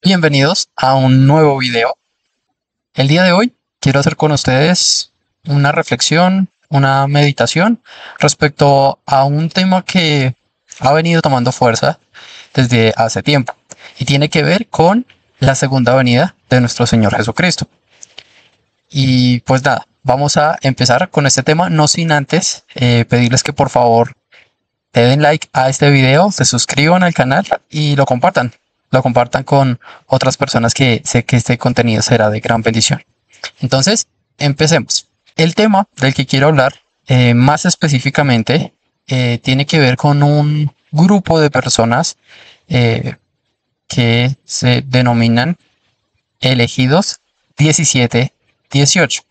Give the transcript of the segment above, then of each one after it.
Bienvenidos a un nuevo video. El día de hoy quiero hacer con ustedes una reflexión, una meditación respecto a un tema que ha venido tomando fuerza desde hace tiempo y tiene que ver con la segunda venida de nuestro Señor Jesucristo. Y pues nada, vamos a empezar con este tema, no sin antes pedirles que por favor le den like a este video, se suscriban al canal y lo compartan. Lo compartan con otras personas que sé que este contenido será de gran bendición. Entonces, empecemos. El tema del que quiero hablar más específicamente tiene que ver con un grupo de personas eh, que se denominan elegidos 17-18.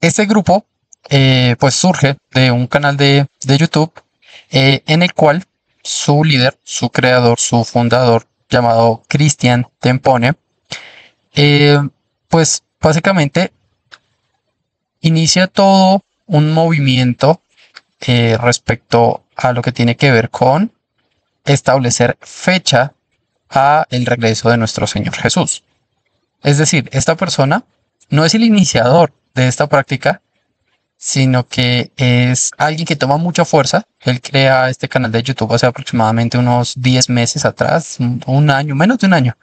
Este grupo pues surge de un canal de YouTube en el cual su líder, su creador, su fundador, llamado Christian Tempone, eh, pues básicamente inicia todo un movimiento respecto a lo que tiene que ver con establecer fecha a el regreso de nuestro Señor Jesús. Es decir, esta persona no es el iniciador de esta práctica, sino que es alguien que toma mucha fuerza. Él crea este canal de YouTube hace aproximadamente unos 10 meses atrás, un año, menos de un año.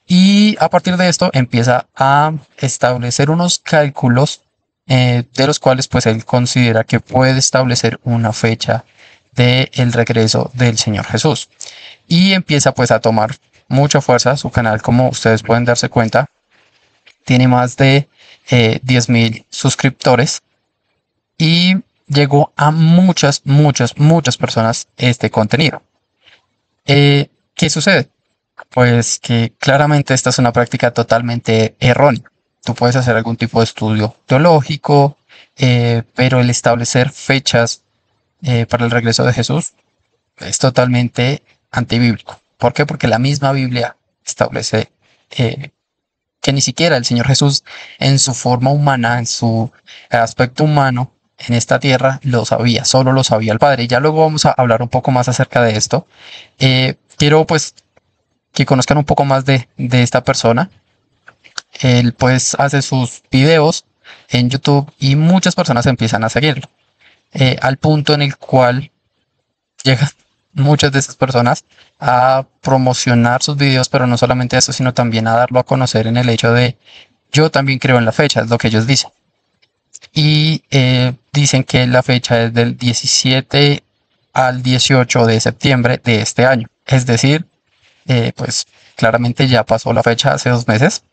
Y a partir de esto empieza a establecer unos cálculos de los cuales pues él considera que puede establecer una fecha del regreso del Señor Jesús. Y empieza pues a tomar mucha fuerza su canal, como ustedes pueden darse cuenta. Tiene más de 10.000 suscriptores y llegó a muchas personas este contenido. ¿Qué sucede? Pues que claramente esta es una práctica totalmente errónea. Tú puedes hacer algún tipo de estudio teológico, pero el establecer fechas para el regreso de Jesús es totalmente antibíblico. ¿Por qué? Porque la misma Biblia establece que ni siquiera el Señor Jesús en su forma humana, en su aspecto humano, en esta tierra, lo sabía, solo lo sabía el Padre. Y ya luego vamos a hablar un poco más acerca de esto. Quiero pues que conozcan un poco más de esta persona. Él pues hace sus videos en YouTube y muchas personas empiezan a seguirlo, al punto en el cual llegan muchas de esas personas a promocionar sus videos, pero no solamente eso, sino también a darlo a conocer en el hecho de yo también creo en la fecha, es lo que ellos dicen. Y dicen que la fecha es del 17 al 18 de septiembre de este año. Es decir, pues claramente ya pasó la fecha hace 2 meses.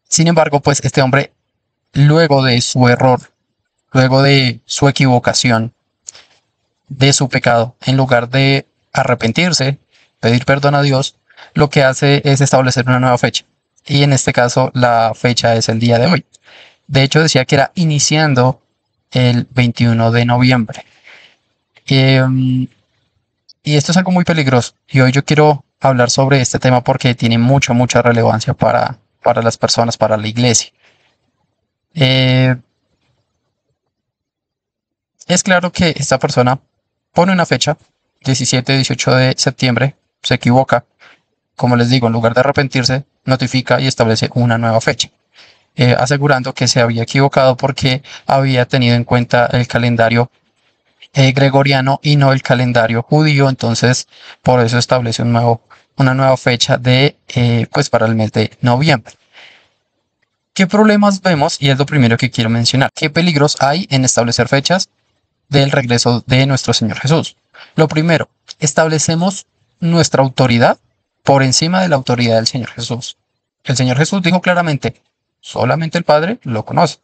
Sin embargo, pues este hombre, luego de su error, luego de su equivocación, de su pecado, en lugar de arrepentirse, pedir perdón a Dios, lo que hace es establecer una nueva fecha. Y en este caso, la fecha es el día de hoy. De hecho, decía que era iniciando el 21 de noviembre. Y esto es algo muy peligroso. Y hoy yo quiero hablar sobre este tema porque tiene mucha relevancia para las personas, para la iglesia. Eh, es claro que esta persona pone una fecha, 17-18 de septiembre, se equivoca. Como les digo, en lugar de arrepentirse, notifica y establece una nueva fecha, asegurando que se había equivocado porque había tenido en cuenta el calendario gregoriano y no el calendario judío. Entonces, por eso establece una nueva fecha pues para el mes de noviembre. ¿Qué problemas vemos? Y es lo primero que quiero mencionar. ¿Qué peligros hay en establecer fechas del regreso de nuestro Señor Jesús? Lo primero, establecemos nuestra autoridad por encima de la autoridad del Señor Jesús. El Señor Jesús dijo claramente, solamente el Padre lo conoce.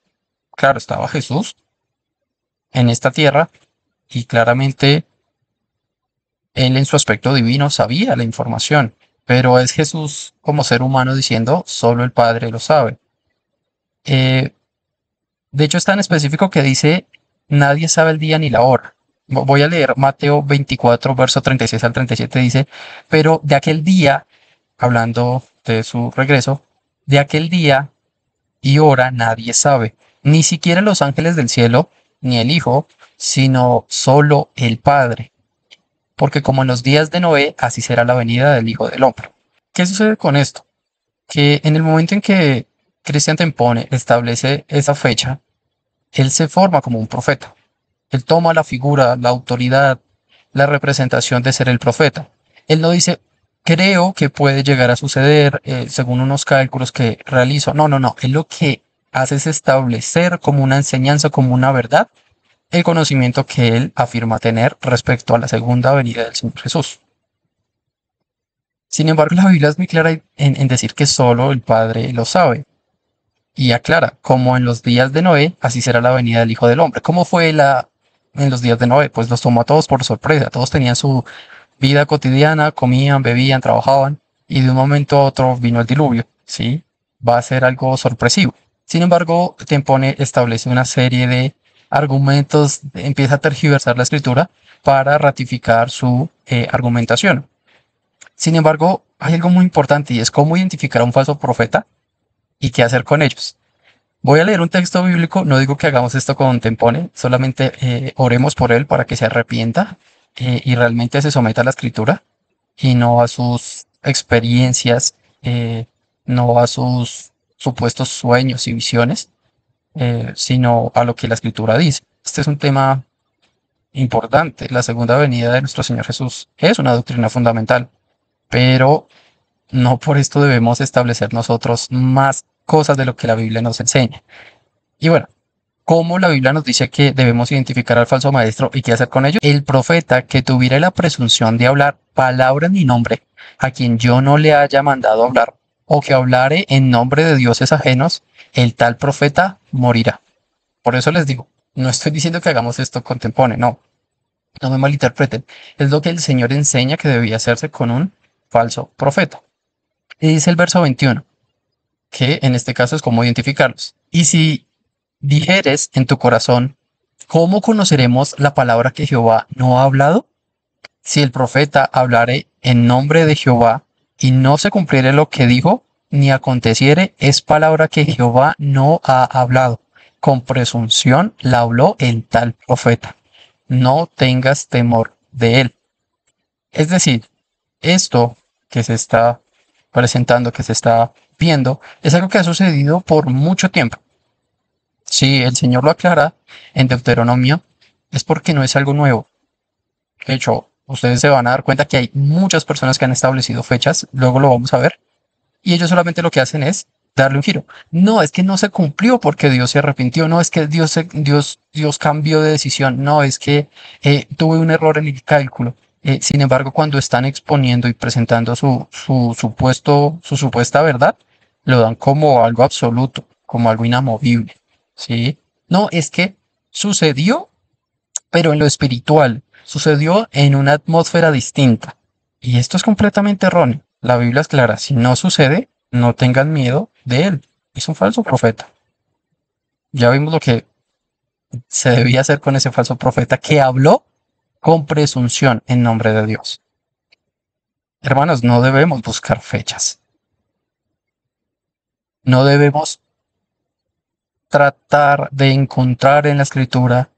Claro, estaba Jesús en esta tierra y claramente él en su aspecto divino sabía la información, pero es Jesús como ser humano diciendo, solo el Padre lo sabe. Eh, de hecho, es tan específico que dice, nadie sabe el día ni la hora. Voy a leer Mateo 24, verso 36 al 37, dice, pero de aquel día, hablando de su regreso, de aquel día y hora nadie sabe, ni siquiera los ángeles del cielo, ni el Hijo, sino solo el Padre. porque como en los días de Noé, así será la venida del Hijo del Hombre. ¿Qué sucede con esto? Que en el momento en que Cristian Tempone establece esa fecha, él se forma como un profeta. Él toma la figura, la autoridad, la representación de ser el profeta. Él no dice, creo que puede llegar a suceder según unos cálculos que realizo. No, no, no. Él lo que hace es establecer como una enseñanza, como una verdad, el conocimiento que él afirma tener respecto a la segunda venida del Señor Jesús. Sin embargo, la Biblia es muy clara en decir que solo el Padre lo sabe. Y aclara, como en los días de Noé, así será la venida del Hijo del Hombre. ¿Cómo fue en los días de Noé? Pues los tomó a todos por sorpresa. Todos tenían su vida cotidiana, comían, bebían, trabajaban, y de un momento a otro vino el diluvio. ¿Sí? Va a ser algo sorpresivo. Sin embargo, Tempone establece una serie de argumentos, empieza a tergiversar la escritura para ratificar su argumentación. Sin embargo, hay algo muy importante y es cómo identificar a un falso profeta y qué hacer con ellos. Voy a leer un texto bíblico, no digo que hagamos esto con Tempone, solamente oremos por él para que se arrepienta y realmente se someta a la escritura y no a sus experiencias, no a sus supuestos sueños y visiones, sino a lo que la escritura dice. Este es un tema importante. La segunda venida de nuestro Señor Jesús es una doctrina fundamental, pero no por esto debemos establecer nosotros más cosas de lo que la Biblia nos enseña. Y bueno, ¿cómo la Biblia nos dice que debemos identificar al falso maestro y qué hacer con ello? El profeta que tuviera la presunción de hablar palabra en mi nombre, a quien yo no le haya mandado hablar, o que hablare en nombre de dioses ajenos, el tal profeta morirá. Por eso les digo, no estoy diciendo que hagamos esto con Tempone, no, no me malinterpreten. Es lo que el Señor enseña que debía hacerse con un falso profeta. Y dice el verso 21, que en este caso es cómo identificarlos. Y si dijeres en tu corazón, ¿cómo conoceremos la palabra que Jehová no ha hablado? Si el profeta hablare en nombre de Jehová y no se cumpliere lo que dijo, ni aconteciere, es palabra que Jehová no ha hablado. Con presunción la habló el tal profeta. No tengas temor de él. Es decir, esto que se está presentando, que se está viendo, es algo que ha sucedido por mucho tiempo. Si el Señor lo aclara en Deuteronomio, es porque no es algo nuevo. De hecho, ustedes se van a dar cuenta que hay muchas personas que han establecido fechas, luego lo vamos a ver, y ellos solamente lo que hacen es darle un giro. No, es que no se cumplió porque Dios se arrepintió, no es que Dios cambió de decisión, no, es que tuve un error en el cálculo. Sin embargo, cuando están exponiendo y presentando su supuesta verdad, lo dan como algo absoluto, como algo inamovible, ¿sí? No, es que sucedió, pero en lo espiritual, sucedió en una atmósfera distinta. Y esto es completamente erróneo. La Biblia es clara, si no sucede, no tengan miedo de él. Es un falso profeta. Ya vimos lo que se debía hacer con ese falso profeta que habló con presunción en nombre de Dios. Hermanos, no debemos buscar fechas. No debemos tratar de encontrar en la escritura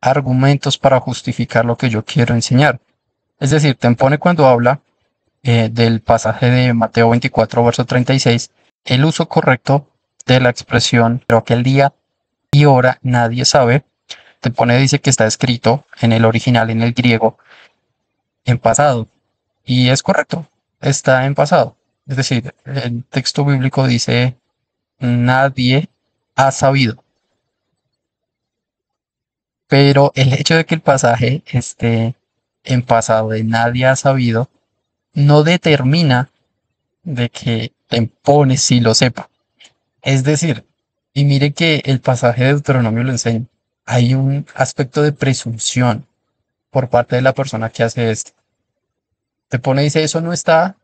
argumentos para justificar lo que yo quiero enseñar. Es decir, Tempone cuando habla del pasaje de Mateo 24, verso 36, el uso correcto de la expresión, pero aquel día y hora nadie sabe, Tempone dice que está escrito en el original, en el griego, en pasado. Y es correcto, está en pasado. Es decir, el texto bíblico dice, nadie ha sabido. Pero el hecho de que el pasaje esté en pasado de nadie ha sabido, no determina de que Tempone sí lo sepa. Es decir, y mire que el pasaje de Deuteronomio lo enseña, hay un aspecto de presunción por parte de la persona que hace esto. Tempone dice, eso no está,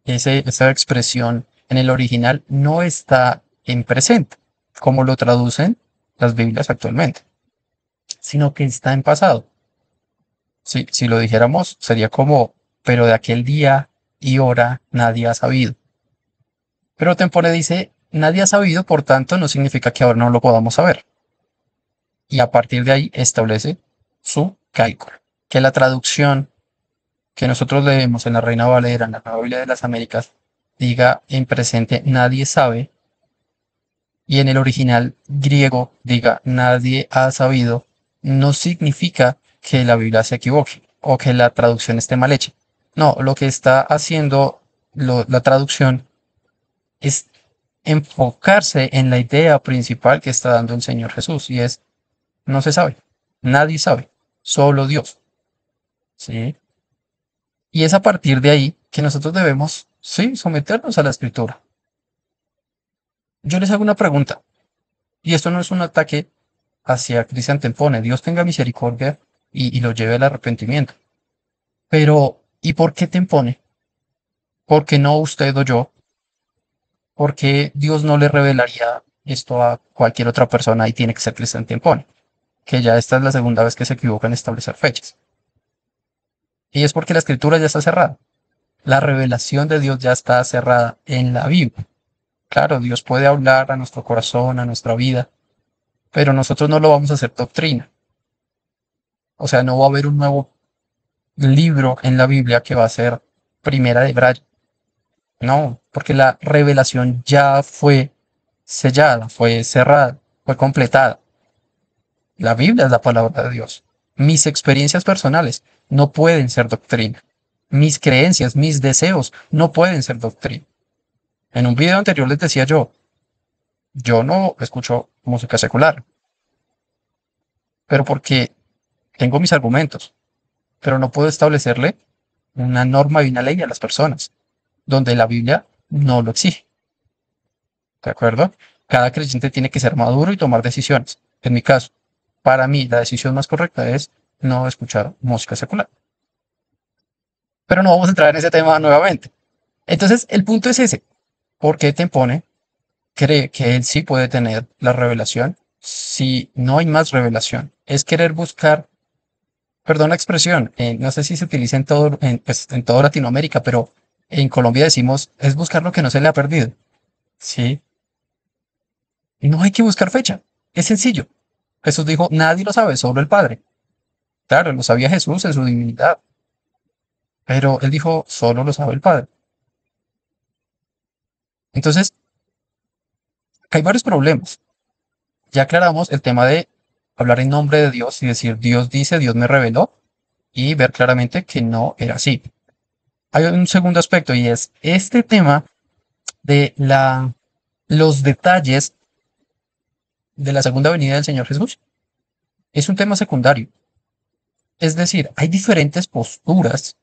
esa expresión en el original no está en presente, como lo traducen las Biblias actualmente, sino que está en pasado. Si lo dijéramos, sería como, pero de aquel día y hora nadie ha sabido. Pero Tempore dice, nadie ha sabido, por tanto, no significa que ahora no lo podamos saber. Y a partir de ahí establece su cálculo, que la traducción que nosotros leemos en la Reina Valera, en la Nueva Biblia de las Américas, diga en presente nadie sabe, y en el original griego diga nadie ha sabido, no significa que la Biblia se equivoque o que la traducción esté mal hecha. No, lo que está haciendo la traducción es enfocarse en la idea principal que está dando el Señor Jesús, y es, no se sabe, nadie sabe, solo Dios, ¿sí? Y es a partir de ahí que nosotros debemos, sí, someternos a la escritura. Yo les hago una pregunta, y esto no es un ataque hacia Cristian Tempone, Dios tenga misericordia y lo lleve al arrepentimiento. Pero, ¿y por qué Tempone? ¿Por qué no usted o yo? ¿Por qué Dios no le revelaría esto a cualquier otra persona y tiene que ser Cristian Tempone? Que ya esta es la segunda vez que se equivoca en establecer fechas. Y es porque la escritura ya está cerrada. La revelación de Dios ya está cerrada en la Biblia. Claro, Dios puede hablar a nuestro corazón, a nuestra vida, pero nosotros no lo vamos a hacer doctrina. O sea, no va a haber un nuevo libro en la Biblia que va a ser Primera de Braille. No, porque la revelación ya fue sellada, fue cerrada, fue completada. La Biblia es la palabra de Dios. Mis experiencias personales no pueden ser doctrina. Mis creencias, mis deseos no pueden ser doctrina. En un video anterior les decía yo no escucho música secular, pero porque tengo mis argumentos, pero no puedo establecerle una norma y una ley a las personas, donde la Biblia no lo exige. ¿De acuerdo? Cada creyente tiene que ser maduro y tomar decisiones. En mi caso, para mí la decisión más correcta es no escuchar música secular. Pero no vamos a entrar en ese tema nuevamente. Entonces, el punto es ese. ¿Por qué Tempone cree que él sí puede tener la revelación si no hay más revelación? Es querer buscar, perdón la expresión, no sé si se utiliza pues, en toda Latinoamérica, pero en Colombia decimos, es buscar lo que no se le ha perdido. Sí, y no hay que buscar fecha. Es sencillo. Jesús dijo, nadie lo sabe, solo el Padre. Claro, lo sabía Jesús en su divinidad, pero él dijo, solo lo sabe el Padre. Entonces, acá hay varios problemas. Ya aclaramos el tema de hablar en nombre de Dios y decir, Dios dice, Dios me reveló, y ver claramente que no era así. Hay un segundo aspecto y es este tema de los detalles de la segunda venida del Señor Jesús. Es un tema secundario. Es decir, hay diferentes posturas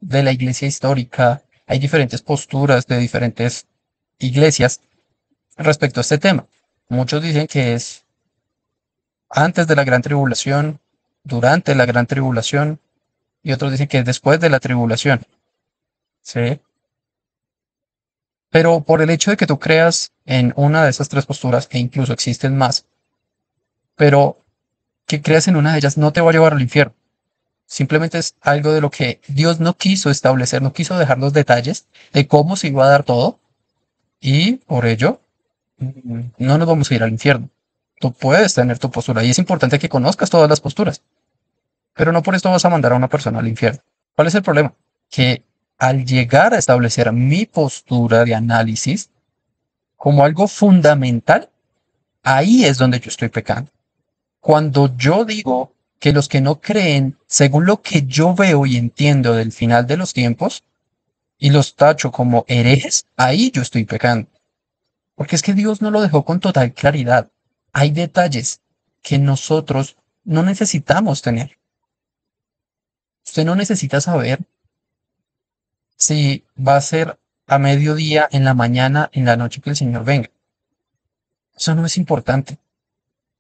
de la iglesia histórica, hay diferentes posturas de diferentes iglesias respecto a este tema. Muchos dicen que es antes de la gran tribulación, durante la gran tribulación, y otros dicen que es después de la tribulación. ¿Sí? Pero por el hecho de que tú creas en una de esas tres posturas, e incluso existen más, pero que creas en una de ellas no te va a llevar al infierno. Simplemente es algo de lo que Dios no quiso establecer, no quiso dejar los detalles de cómo se iba a dar todo, y por ello no nos vamos a ir al infierno. Tú puedes tener tu postura y es importante que conozcas todas las posturas, pero no por esto vas a mandar a una persona al infierno. ¿Cuál es el problema? Que al llegar a establecer mi postura de análisis como algo fundamental, ahí es donde yo estoy pecando. Cuando yo digo que los que no creen, según lo que yo veo y entiendo del final de los tiempos, y los tacho como herejes, ahí yo estoy pecando. Porque es que Dios no lo dejó con total claridad. Hay detalles que nosotros no necesitamos tener. Usted no necesita saber si va a ser a mediodía, en la mañana, en la noche que el Señor venga. Eso no es importante.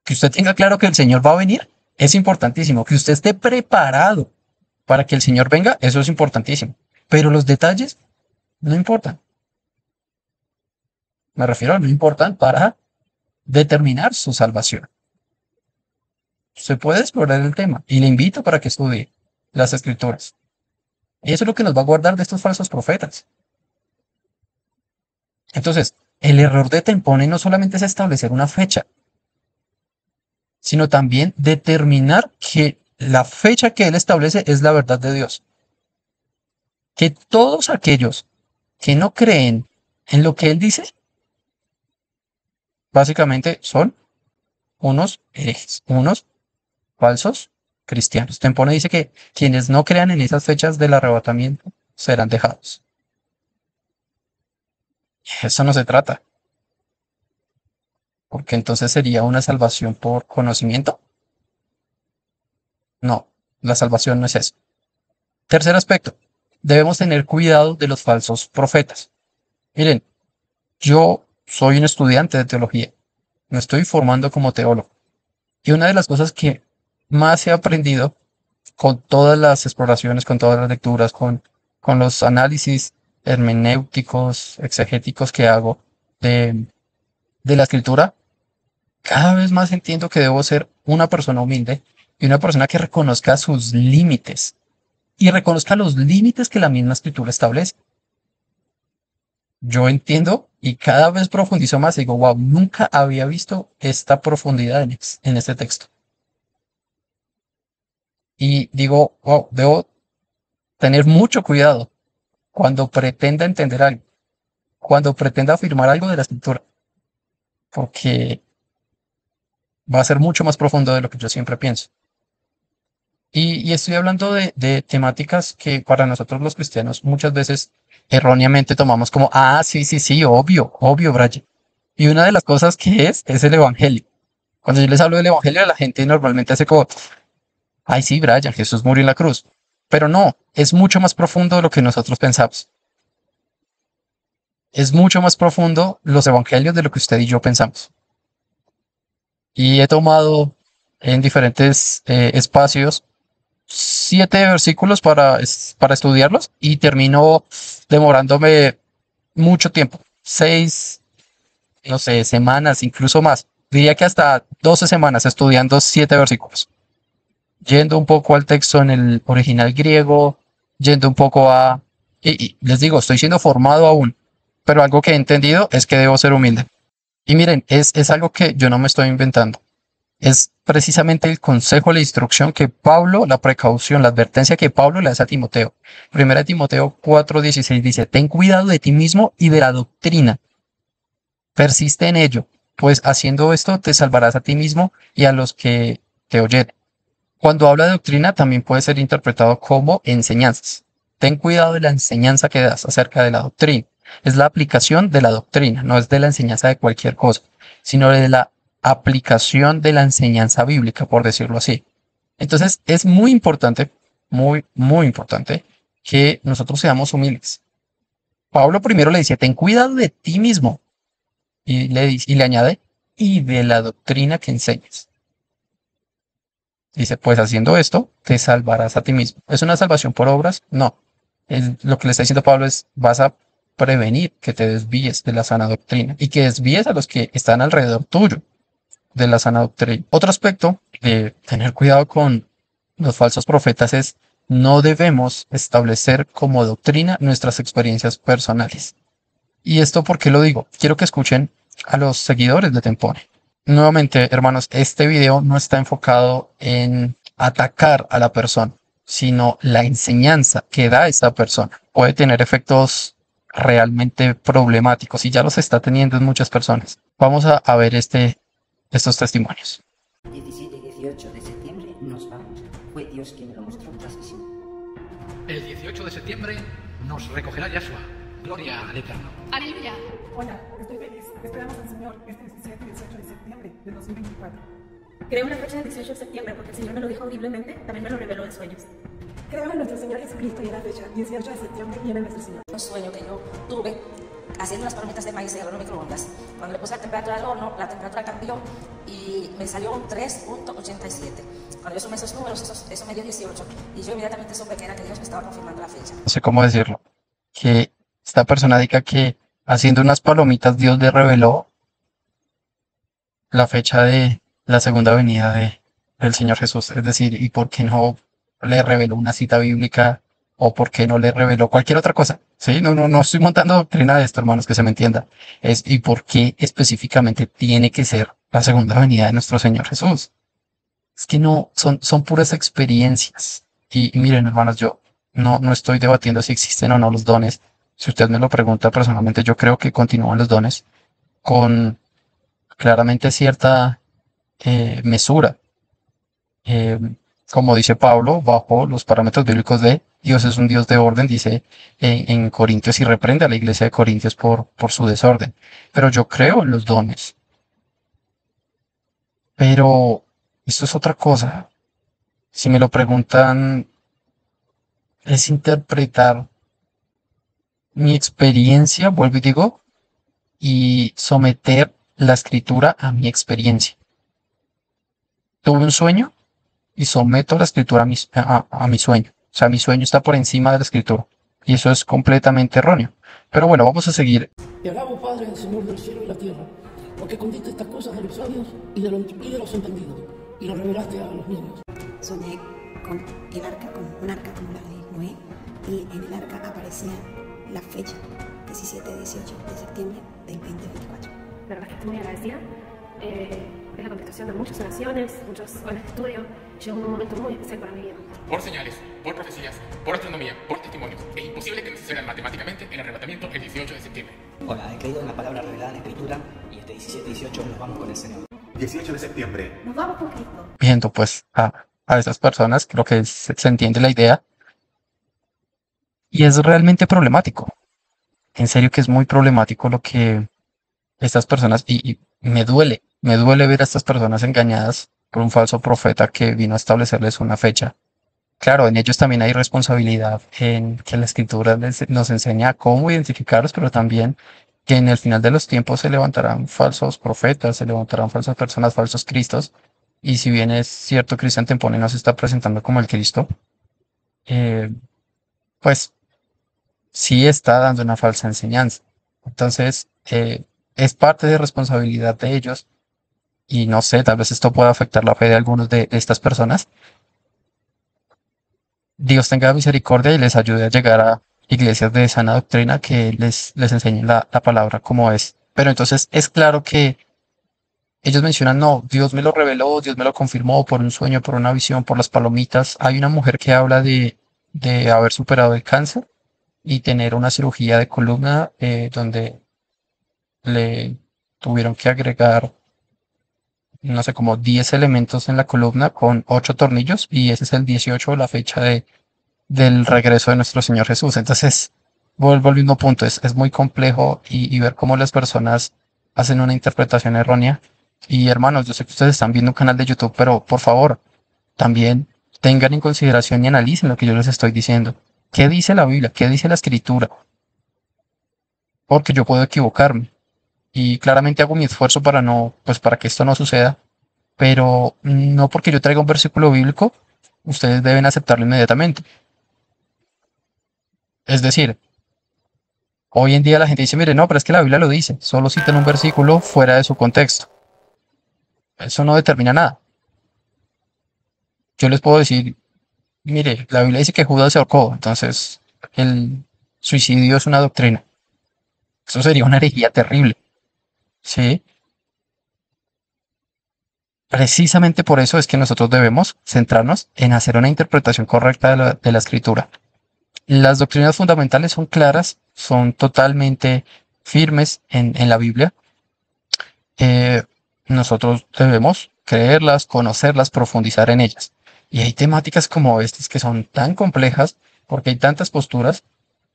Que usted tenga claro que el Señor va a venir es importantísimo. Que usted esté preparado para que el Señor venga, eso es importantísimo. Pero los detalles no importan. Me refiero a no importan para determinar su salvación. Usted puede explorar el tema y le invito para que estudie las escrituras. Y eso es lo que nos va a guardar de estos falsos profetas. Entonces, el error de Tempone no solamente es establecer una fecha, sino también determinar que la fecha que él establece es la verdad de Dios. que todos aquellos que no creen en lo que él dice, básicamente son unos herejes, unos falsos cristianos. Tempone dice que quienes no crean en esas fechas del arrebatamiento serán dejados. Eso no se trata, porque entonces sería una salvación por conocimiento. No, la salvación no es eso. Tercer aspecto, debemos tener cuidado de los falsos profetas. Miren, yo soy un estudiante de teología, me estoy formando como teólogo. Y una de las cosas que más he aprendido con todas las exploraciones, con todas las lecturas, con los análisis hermenéuticos, exegéticos que hago de, de la escritura, cada vez más entiendo que debo ser una persona humilde y una persona que reconozca sus límites y reconozca los límites que la misma escritura establece. Yo entiendo y cada vez profundizo más y digo, wow, nunca había visto esta profundidad en este texto. Y digo, wow, debo tener mucho cuidado cuando pretenda entender algo, cuando pretenda afirmar algo de la escritura, porque va a ser mucho más profundo de lo que yo siempre pienso. Y estoy hablando de temáticas que para nosotros los cristianos muchas veces erróneamente tomamos como, ah, sí, sí, sí, obvio, obvio, Brian. Y una de las cosas que es el Evangelio. Cuando yo les hablo del Evangelio, la gente normalmente hace como, ay, sí, Brian, Jesús murió en la cruz. Pero no, es mucho más profundo de lo que nosotros pensamos. Es mucho más profundo los evangelios de lo que usted y yo pensamos. Y he tomado en diferentes espacios 7 versículos para estudiarlos y termino demorándome mucho tiempo, 6, no sé, semanas, incluso más. Diría que hasta 12 semanas estudiando 7 versículos, yendo un poco al texto en el original griego, yendo un poco a... Y les digo, estoy siendo formado aún, pero algo que he entendido es que debo ser humilde. Y miren, es algo que yo no me estoy inventando. Es precisamente el consejo, la instrucción que Pablo, la precaución, la advertencia que Pablo le hace a Timoteo. Primera Timoteo 4:16 dice, ten cuidado de ti mismo y de la doctrina. Persiste en ello, pues haciendo esto te salvarás a ti mismo y a los que te oyen. Cuando habla de doctrina también puede ser interpretado como enseñanzas. Ten cuidado de la enseñanza que das acerca de la doctrina. Es la aplicación de la doctrina, no es de la enseñanza de cualquier cosa, sino de la aplicación de la enseñanza bíblica, por decirlo así. Entonces es muy importante, muy, muy importante que nosotros seamos humildes. Pablo primero le dice, ten cuidado de ti mismo y le añade, y de la doctrina que enseñes. Dice, pues haciendo esto, te salvarás a ti mismo. ¿Es una salvación por obras? No. Lo que le está diciendo Pablo es, vas a prevenir que te desvíes de la sana doctrina y que desvíes a los que están alrededor tuyo de la sana doctrina. Otro aspecto de tener cuidado con los falsos profetas es no debemos establecer como doctrina nuestras experiencias personales. ¿Y esto por qué lo digo? Quiero que escuchen a los seguidores de Tempone. Nuevamente, hermanos, este video no está enfocado en atacar a la persona, sino la enseñanza que da esta persona. Puede tener efectos realmente problemáticos y ya los está teniendo en muchas personas. Vamos a ver estos testimonios. 17 y 18 de septiembre nos vamos. Fue Dios quien me lo mostró clarísimo. El 18 de septiembre nos recogerá Yahshua. Gloria al Eterno. Aleluya. Hola, estoy feliz. Esperamos al Señor este 17 y 18 de septiembre de 2024. Creo en la fecha del 18 de septiembre porque el Señor me lo dijo audiblemente, también me lo reveló en sueños. Creo en nuestro Señor Jesucristo y en la fecha 18 de septiembre viene nuestro Señor. Un sueño que yo tuve haciendo unas palomitas de maíz en el horno microondas. Cuando le puse la temperatura al horno, la temperatura cambió y me salió un 3.87. Cuando yo sumé esos números, eso me dio 18. Y yo inmediatamente supe que era que Dios me estaba confirmando la fecha. No sé cómo decirlo. Que esta persona diga que haciendo unas palomitas Dios le reveló la fecha de la segunda venida del Señor Jesús. Es decir, ¿y por qué no le reveló una cita bíblica o por qué no le reveló cualquier otra cosa? Sí, no estoy montando doctrina de esto, hermanos, que se me entienda. ¿Y por qué específicamente tiene que ser la segunda venida de nuestro Señor Jesús? Es que no, son puras experiencias. Y miren, hermanos, yo no estoy debatiendo si existen o no los dones. Si usted me lo pregunta personalmente, yo creo que continúan los dones con claramente cierta mesura. Eh, Como dice Pablo, bajo los parámetros bíblicos de Dios es un Dios de orden, dice en Corintios, y reprende a la iglesia de Corintios por su desorden. Pero yo creo en los dones. Pero esto es otra cosa. Si me lo preguntan, es interpretar mi experiencia, vuelvo y digo, y someter la escritura a mi experiencia. Tuve un sueño y someto la escritura a mi sueño. O sea, mi sueño está por encima de la escritura. Y eso es completamente erróneo. Pero bueno, vamos a seguir. Te alabo, Padre, Señor del cielo y la tierra, porque escondiste estas cosas de los sabios y de los entendidos, y lo revelaste a los niños. Soñé con el arca, con un arca como la de Noé, y en el arca aparecía la fecha, 17-18 de septiembre del 2024. La verdad es que estoy muy agradecida. Es la contestación de muchas oraciones, muchos horas de estudio. Llegó un momento muy especial para mi vida. Por señales, por profecías, por astronomía, por testimonios, es imposible que nos sucedan matemáticamente el arrebatamiento el 18 de septiembre. Hola, he creído en la palabra revelada en la Escritura y este 17-18 nos vamos con el Señor. 18 de septiembre. Nos vamos con Cristo. Viendo pues a esas personas, creo que se entiende la idea. Y es realmente problemático. En serio que es muy problemático lo que estas personas, y me duele ver a estas personas engañadas por un falso profeta que vino a establecerles una fecha. Claro, en ellos también hay responsabilidad en que la escritura nos enseña cómo identificarlos, pero también que en el final de los tiempos se levantarán falsos profetas, se levantarán falsas personas, falsos cristos. Y si bien es cierto, Cristian Tempone nos está presentando como el Cristo, pues sí está dando una falsa enseñanza. Entonces, es parte de responsabilidad de ellos. Y no sé, tal vez esto pueda afectar la fe de algunos de estas personas. Dios tenga misericordia y les ayude a llegar a iglesias de sana doctrina que les enseñen la palabra como es. Pero entonces es claro que ellos mencionan, no, Dios me lo reveló, Dios me lo confirmó por un sueño, por una visión, por las palomitas. Hay una mujer que habla de haber superado el cáncer y tener una cirugía de columna donde le tuvieron que agregar, no sé, como 10 elementos en la columna con 8 tornillos, y ese es el 18, la fecha del regreso de nuestro Señor Jesús. Entonces, vuelvo al mismo punto, es muy complejo y ver cómo las personas hacen una interpretación errónea. Y hermanos, yo sé que ustedes están viendo un canal de YouTube, pero por favor, también tengan en consideración y analicen lo que yo les estoy diciendo. ¿Qué dice la Biblia? ¿Qué dice la Escritura? Porque yo puedo equivocarme. Y claramente hago mi esfuerzo para para que esto no suceda, pero no porque yo traiga un versículo bíblico, ustedes deben aceptarlo inmediatamente. Es decir, hoy en día la gente dice, mire, no, pero es que la Biblia lo dice, solo citan un versículo fuera de su contexto. Eso no determina nada. Yo les puedo decir, mire, la Biblia dice que Judas se ahorcó, entonces el suicidio es una doctrina. Eso sería una herejía terrible. ¿Sí? Precisamente por eso es que nosotros debemos centrarnos en hacer una interpretación correcta de la escritura. Las doctrinas fundamentales son claras, son totalmente firmes en la Biblia. Nosotros debemos creerlas, conocerlas, profundizar en ellas. Y hay temáticas como estas que son tan complejas porque hay tantas posturas,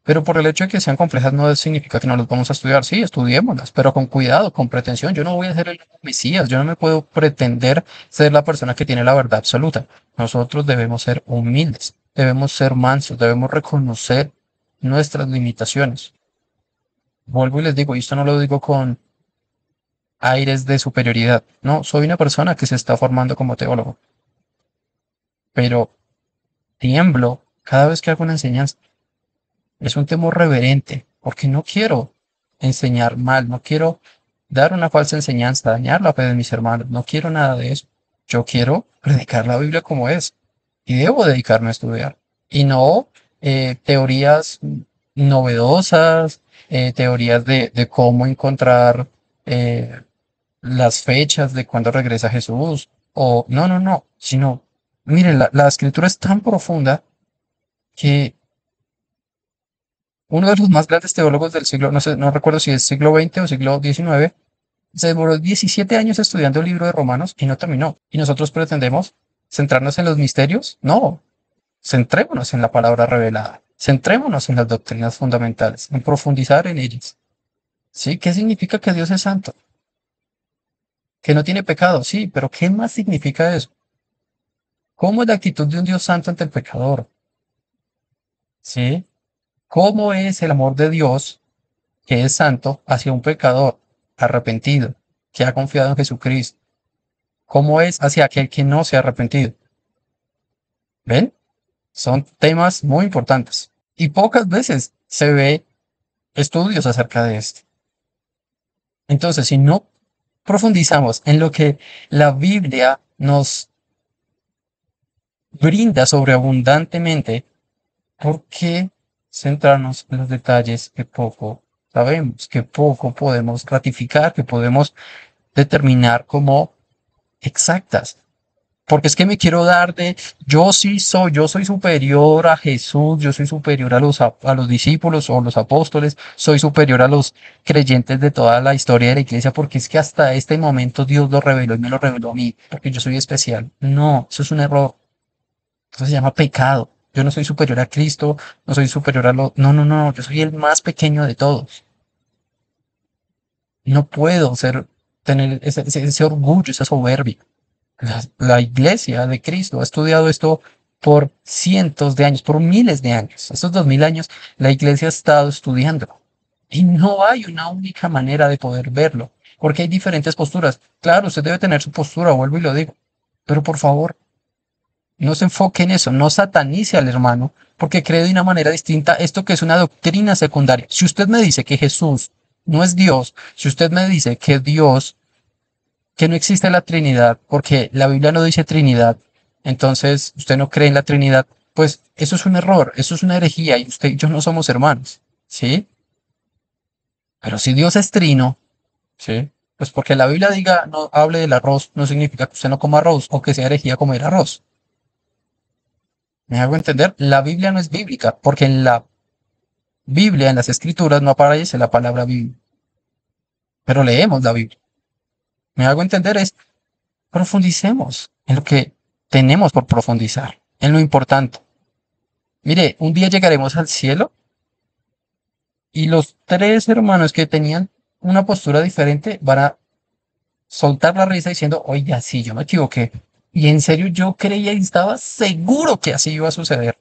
pero por el hecho de que sean complejas no significa que no las vamos a estudiar. Sí, estudiémoslas, pero con cuidado, con pretensión. Yo no voy a ser el Mesías, yo no me puedo pretender ser la persona que tiene la verdad absoluta. Nosotros debemos ser humildes, debemos ser mansos, debemos reconocer nuestras limitaciones. Vuelvo y les digo, y esto no lo digo con aires de superioridad. No, soy una persona que se está formando como teólogo, pero tiemblo cada vez que hago una enseñanza. Es un temor reverente, porque no quiero enseñar mal, no quiero dar una falsa enseñanza, dañar la fe de mis hermanos, no quiero nada de eso. Yo quiero predicar la Biblia como es y debo dedicarme a estudiar. Y no teorías novedosas, teorías de cómo encontrar las fechas de cuando regresa Jesús, o no, sino, miren, la escritura es tan profunda que uno de los más grandes teólogos del siglo, no sé, no recuerdo si es siglo XX o siglo XIX, se demoró 17 años estudiando el libro de Romanos y no terminó. ¿Y nosotros pretendemos centrarnos en los misterios? No, centrémonos en la palabra revelada, centrémonos en las doctrinas fundamentales, en profundizar en ellas. ¿Sí? ¿Qué significa que Dios es santo? Que no tiene pecado, sí, pero ¿qué más significa eso? ¿Cómo es la actitud de un Dios santo ante el pecador? ¿Sí? ¿Cómo es el amor de Dios, que es santo, hacia un pecador arrepentido, que ha confiado en Jesucristo? ¿Cómo es hacia aquel que no se ha arrepentido? ¿Ven? Son temas muy importantes. Y pocas veces se ve estudios acerca de esto. Entonces, si no profundizamos en lo que la Biblia nos brinda sobreabundantemente, ¿por qué centrarnos en los detalles que poco sabemos, que poco podemos ratificar, que podemos determinar como exactas? Porque es que me quiero dar de, yo soy superior a Jesús, yo soy superior a los discípulos o los apóstoles, soy superior a los creyentes de toda la historia de la iglesia, porque es que hasta este momento Dios lo reveló y me lo reveló a mí, porque yo soy especial. No, eso es un error. Eso se llama pecado. Yo no soy superior a Cristo, no soy superior a los... No, no, no, yo soy el más pequeño de todos. No puedo tener ese orgullo, esa soberbia. La iglesia de Cristo ha estudiado esto por cientos de años, por miles de años. Estos 2000 años, la iglesia ha estado estudiando. Y no hay una única manera de poder verlo, porque hay diferentes posturas. Claro, usted debe tener su postura, vuelvo y lo digo. Pero por favor, no se enfoque en eso, no satanice al hermano, porque cree de una manera distinta esto que es una doctrina secundaria. Si usted me dice que Jesús no es Dios, si usted me dice que Dios, que no existe la Trinidad, porque la Biblia no dice Trinidad, entonces usted no cree en la Trinidad, pues eso es un error, eso es una herejía y usted y yo no somos hermanos, ¿sí? Pero si Dios es trino, ¿sí? Pues porque la Biblia diga no hable del arroz, no significa que usted no coma arroz o que sea herejía comer arroz. ¿Me hago entender? La Biblia no es bíblica, porque en la Biblia, en las Escrituras, no aparece la palabra Biblia. Pero leemos la Biblia. ¿Me hago entender? Profundicemos en lo que tenemos por profundizar, en lo importante. Mire, un día llegaremos al cielo y los 3 hermanos que tenían una postura diferente van a soltar la risa diciendo, oiga, sí, yo me equivoqué. Y en serio yo creía y estaba seguro que así iba a suceder.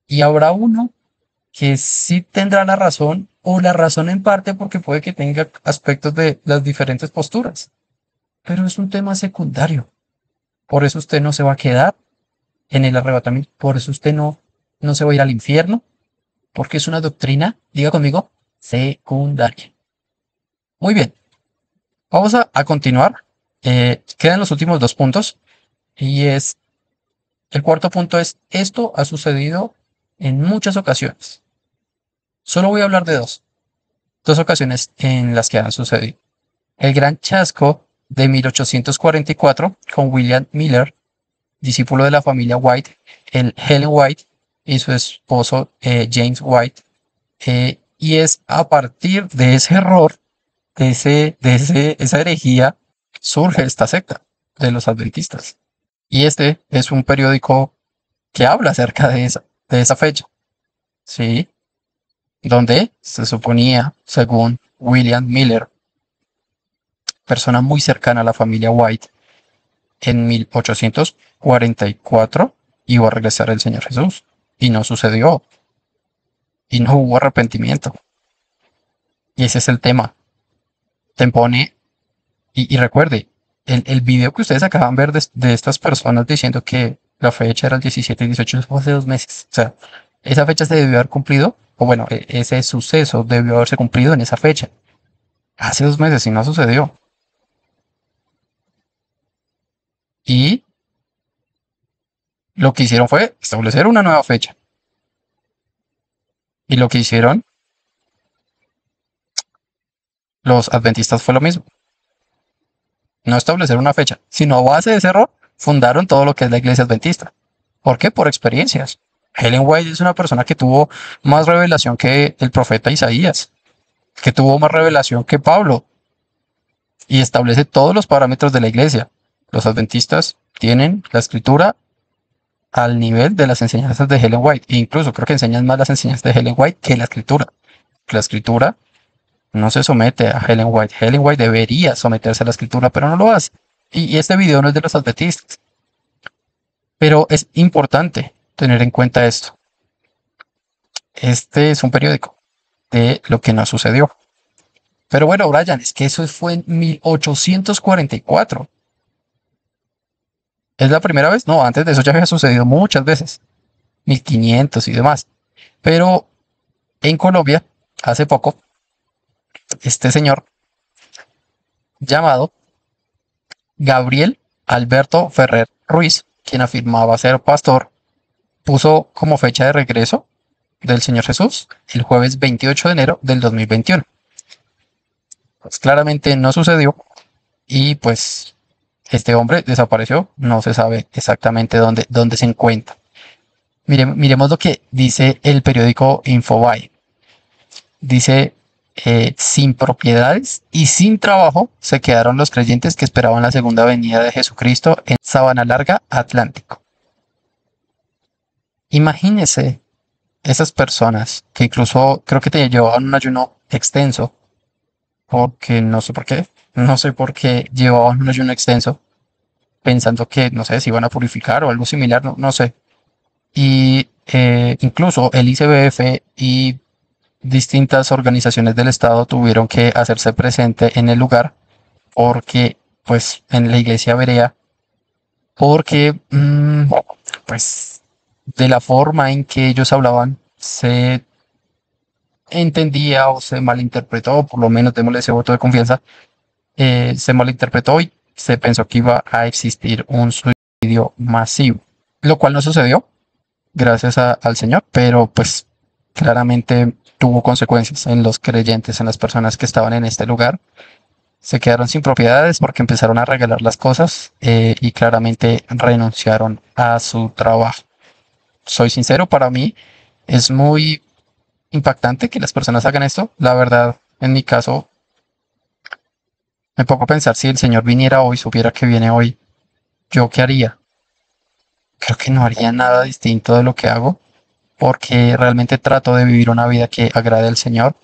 Y habrá uno que sí tendrá la razón o la razón en parte porque puede que tenga aspectos de las diferentes posturas. Pero es un tema secundario. Por eso usted no se va a quedar en el arrebatamiento. Por eso usted no se va a ir al infierno. Porque es una doctrina, diga conmigo, secundaria. Muy bien. Vamos a continuar. Quedan los últimos 2 puntos. Y el cuarto punto es, esto ha sucedido en muchas ocasiones. Solo voy a hablar de 2 ocasiones en las que han sucedido. El gran chasco de 1844 con William Miller, discípulo de la familia White, el Helen White y su esposo James White. Y es a partir de ese error, esa herejía, surge esta secta de los adventistas. Y este es un periódico que habla acerca de esa fecha. ¿Sí? Donde se suponía, según William Miller, persona muy cercana a la familia White, en 1844 iba a regresar el Señor Jesús. Y no sucedió. Y no hubo arrepentimiento. Y ese es el tema. Te pone, y recuerde, el video que ustedes acaban de ver de estas personas diciendo que la fecha era el 17 y 18, fue hace 2 meses. O sea, esa fecha se debió haber cumplido, o bueno, ese suceso debió haberse cumplido en esa fecha. Hace 2 meses y no sucedió. Y lo que hicieron fue establecer una nueva fecha. Y lo que hicieron los adventistas fue lo mismo. No establecer una fecha, sino a base de ese error fundaron todo lo que es la iglesia adventista. ¿Por qué? Por experiencias. Ellen White es una persona que tuvo más revelación que el profeta Isaías, que tuvo más revelación que Pablo y establece todos los parámetros de la iglesia. Los adventistas tienen la escritura al nivel de las enseñanzas de Ellen White, e incluso creo que enseñan más las enseñanzas de Ellen White que la escritura. La escritura no se somete a Ellen White. Ellen White debería someterse a la escritura, pero no lo hace. Y este video no es de los adventistas. Pero es importante tener en cuenta esto. Este es un periódico de lo que no sucedió. Pero bueno, Brian, es que eso fue en 1844. ¿Es la primera vez? No, antes de eso ya había sucedido muchas veces. 1500 y demás. Pero en Colombia, hace poco, este señor llamado Gabriel Alberto Ferrer Ruiz, quien afirmaba ser pastor, puso como fecha de regreso del Señor Jesús el jueves 28 de enero del 2021. Pues claramente no sucedió y pues este hombre desapareció, no se sabe exactamente dónde se encuentra. Miremos lo que dice el periódico Infobae. Dice, sin propiedades y sin trabajo se quedaron los creyentes que esperaban la segunda venida de Jesucristo en Sabana Larga, Atlántico. Imagínense esas personas que incluso creo que te llevaban un ayuno extenso, porque no sé por qué llevaban un ayuno extenso, pensando que, no sé, si iban a purificar o algo similar, no sé. Y incluso el ICBF y distintas organizaciones del Estado tuvieron que hacerse presente en el lugar porque, pues, en la iglesia berea, porque, pues, de la forma en que ellos hablaban, se entendía o se malinterpretó, por lo menos démosle ese voto de confianza, se malinterpretó y se pensó que iba a existir un suicidio masivo, lo cual no sucedió, gracias al Señor, pero pues claramente tuvo consecuencias en los creyentes, en las personas que estaban en este lugar. Se quedaron sin propiedades porque empezaron a regalar las cosas y claramente renunciaron a su trabajo. Soy sincero, para mí es muy impactante que las personas hagan esto. La verdad, en mi caso, me pongo a pensar si el Señor viniera hoy, supiera que viene hoy, ¿yo qué haría? Creo que no haría nada distinto de lo que hago, porque realmente trato de vivir una vida que agrade al Señor,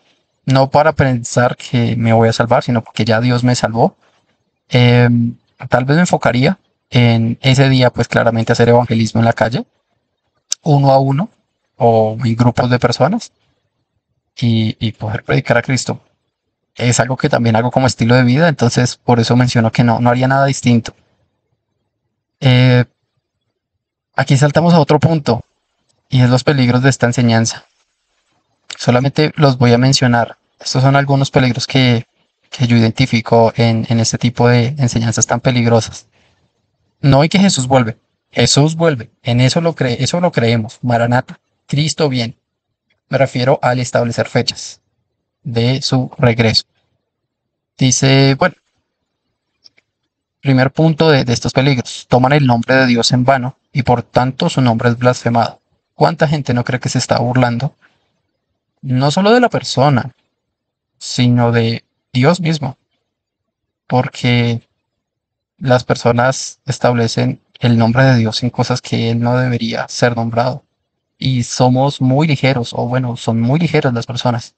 no para pensar que me voy a salvar, sino porque ya Dios me salvó. Tal vez me enfocaría en ese día, pues claramente hacer evangelismo en la calle, uno a uno o en grupos de personas y poder predicar a Cristo. Es algo que también hago como estilo de vida, entonces por eso menciono que no haría nada distinto. Aquí saltamos a otro punto y es los peligros de esta enseñanza. Solamente los voy a mencionar. Estos son algunos peligros que yo identifico en este tipo de enseñanzas tan peligrosas. No hay que Jesús vuelve. Jesús vuelve. En eso lo creemos. Maranata. Cristo viene. Me refiero al establecer fechas de su regreso. Dice, bueno, primer punto de estos peligros. Toman el nombre de Dios en vano y por tanto su nombre es blasfemado. ¿Cuánta gente no cree que se está burlando? No solo de la persona, sino de Dios mismo. Porque las personas establecen el nombre de Dios en cosas que Él no debería ser nombrado. Y somos muy ligeros, o bueno, son muy ligeras las personas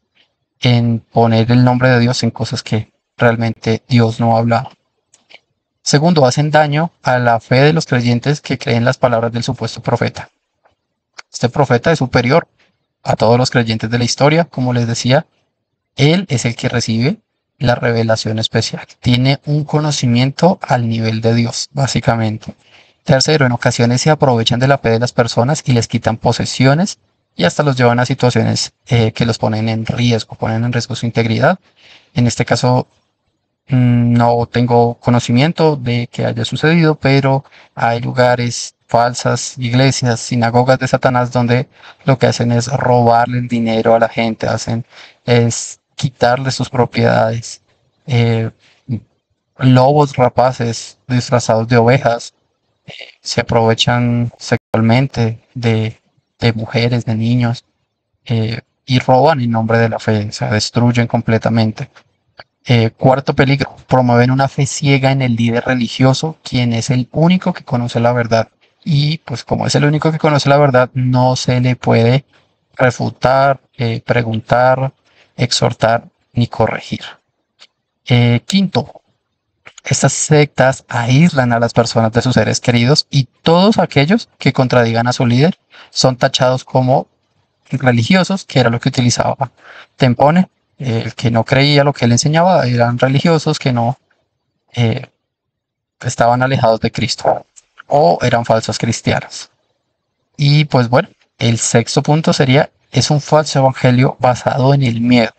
en poner el nombre de Dios en cosas que realmente Dios no ha hablado. Segundo, hacen daño a la fe de los creyentes que creen las palabras del supuesto profeta. Este profeta es superior a todos los creyentes de la historia, como les decía. Él es el que recibe la revelación especial. Tiene un conocimiento al nivel de Dios, básicamente. Tercero, en ocasiones se aprovechan de la fe de las personas y les quitan posesiones y hasta los llevan a situaciones que los ponen en riesgo su integridad. En este caso, no tengo conocimiento de que haya sucedido, pero hay lugares, falsas iglesias, sinagogas de Satanás, donde lo que hacen es robarle el dinero a la gente, es quitarle sus propiedades. Lobos rapaces disfrazados de ovejas se aprovechan sexualmente de de mujeres, de niños, y roban en nombre de la fe, o sea, destruyen completamente. Cuarto peligro, promueven una fe ciega en el líder religioso, quien es el único que conoce la verdad. Y pues como es el único que conoce la verdad, no se le puede refutar, preguntar, exhortar ni corregir. Quinto, estas sectas aíslan a las personas de sus seres queridos y todos aquellos que contradigan a su líder son tachados como religiosos, que era lo que utilizaba Tempone. El que no creía lo que él enseñaba eran religiosos que no estaban alejados de Cristo o eran falsos cristianos. Y pues bueno, el sexto punto sería, es un falso evangelio basado en el miedo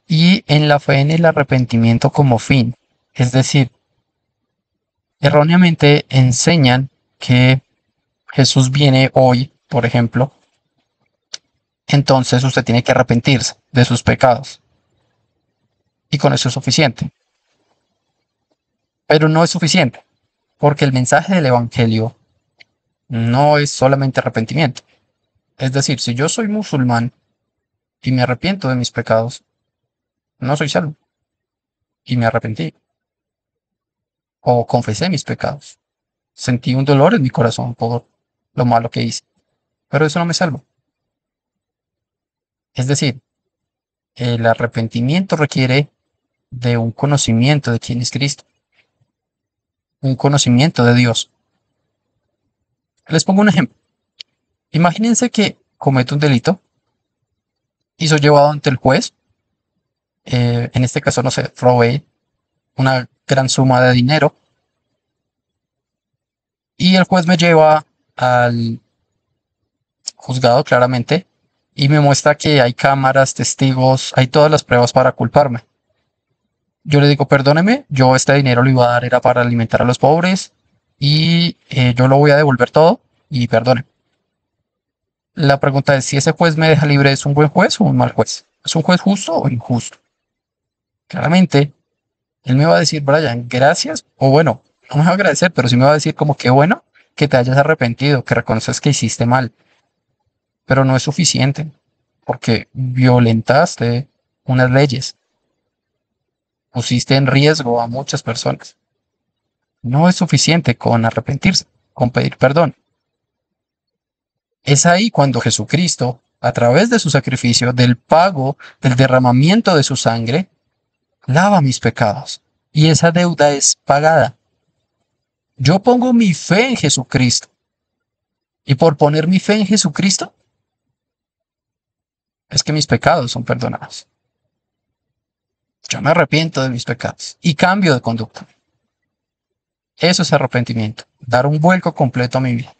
y en la fe en el arrepentimiento como fin. Es decir, erróneamente enseñan que Jesús viene hoy, por ejemplo, entonces usted tiene que arrepentirse de sus pecados. Y con eso es suficiente. Pero no es suficiente, porque el mensaje del Evangelio no es solamente arrepentimiento. Es decir, si yo soy musulmán y me arrepiento de mis pecados, no soy salvo. Y me arrepentí. O confesé mis pecados. Sentí un dolor en mi corazón por lo malo que hice. Pero eso no me salva. Es decir, el arrepentimiento requiere de un conocimiento de quién es Cristo. Un conocimiento de Dios. Les pongo un ejemplo. Imagínense que comete un delito y soy llevado ante el juez. En este caso, no sé, robé una gran suma de dinero y el juez me lleva al juzgado claramente y me muestra que hay cámaras, testigos, hay todas las pruebas para culparme. Yo le digo, perdóneme, yo este dinero lo iba a dar, era para alimentar a los pobres y yo lo voy a devolver todo y perdone. La pregunta es si ese juez me deja libre, ¿es un buen juez o un mal juez? ¿Es un juez justo o injusto? Claramente, él me va a decir, Brian, gracias, o bueno, no me va a agradecer, pero sí me va a decir como que bueno que te hayas arrepentido, que reconoces que hiciste mal. Pero no es suficiente, porque violentaste unas leyes, pusiste en riesgo a muchas personas. No es suficiente con arrepentirse, con pedir perdón. Es ahí cuando Jesucristo, a través de su sacrificio, del pago, del derramamiento de su sangre, lava mis pecados. Y esa deuda es pagada. Yo pongo mi fe en Jesucristo. Y por poner mi fe en Jesucristo, es que mis pecados son perdonados. Yo me arrepiento de mis pecados y cambio de conducta. Eso es arrepentimiento, dar un vuelco completo a mi vida.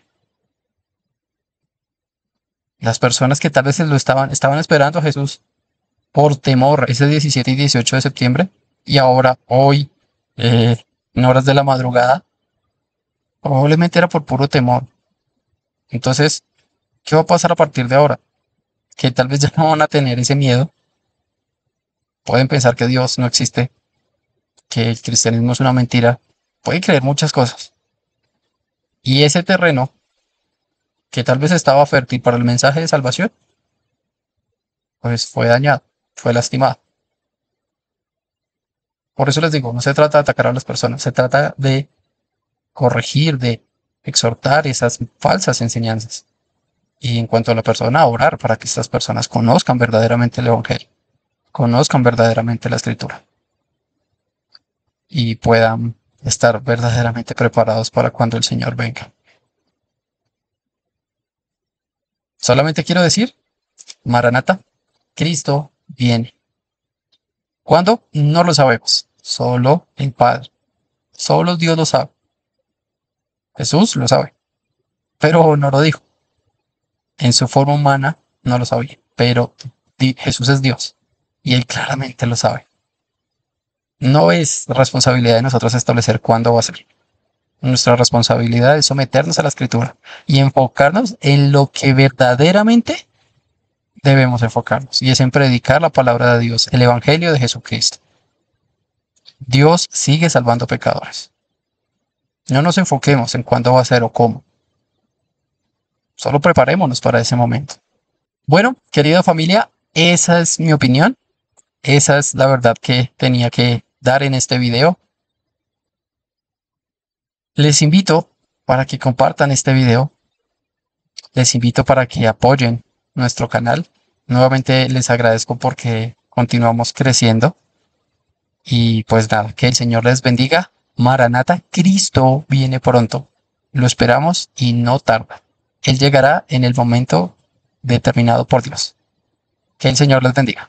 Las personas que tal vez estaban esperando a Jesús por temor ese 17 y 18 de septiembre y ahora, hoy, en horas de la madrugada, probablemente era por puro temor. Entonces, ¿qué va a pasar a partir de ahora? Que tal vez ya no van a tener ese miedo. Pueden pensar que Dios no existe, que el cristianismo es una mentira. Pueden creer muchas cosas. Y ese terreno, que tal vez estaba fértil para el mensaje de salvación, pues fue dañado, fue lastimado. Por eso les digo, no se trata de atacar a las personas, se trata de corregir, de exhortar esas falsas enseñanzas. Y en cuanto a la persona, orar para que estas personas conozcan verdaderamente el Evangelio, conozcan verdaderamente la Escritura y puedan estar verdaderamente preparados para cuando el Señor venga. Solamente quiero decir, Maranata, Cristo viene. ¿Cuándo? No lo sabemos. Solo el Padre. Solo Dios lo sabe. Jesús lo sabe. Pero no lo dijo. En su forma humana no lo sabía. Pero Jesús es Dios. Y Él claramente lo sabe. No es responsabilidad de nosotros establecer cuándo va a ser. Nuestra responsabilidad es someternos a la Escritura y enfocarnos en lo que verdaderamente debemos enfocarnos. Y es en predicar la palabra de Dios, el Evangelio de Jesucristo. Dios sigue salvando pecadores. No nos enfoquemos en cuándo va a ser o cómo. Solo preparémonos para ese momento. Bueno, querida familia, esa es mi opinión. Esa es la verdad que tenía que dar en este video. Les invito para que compartan este video. Les invito para que apoyen nuestro canal. Nuevamente les agradezco porque continuamos creciendo. Y pues nada, que el Señor les bendiga. Maranata, Cristo viene pronto. Lo esperamos y no tarda. Él llegará en el momento determinado por Dios. Que el Señor les bendiga.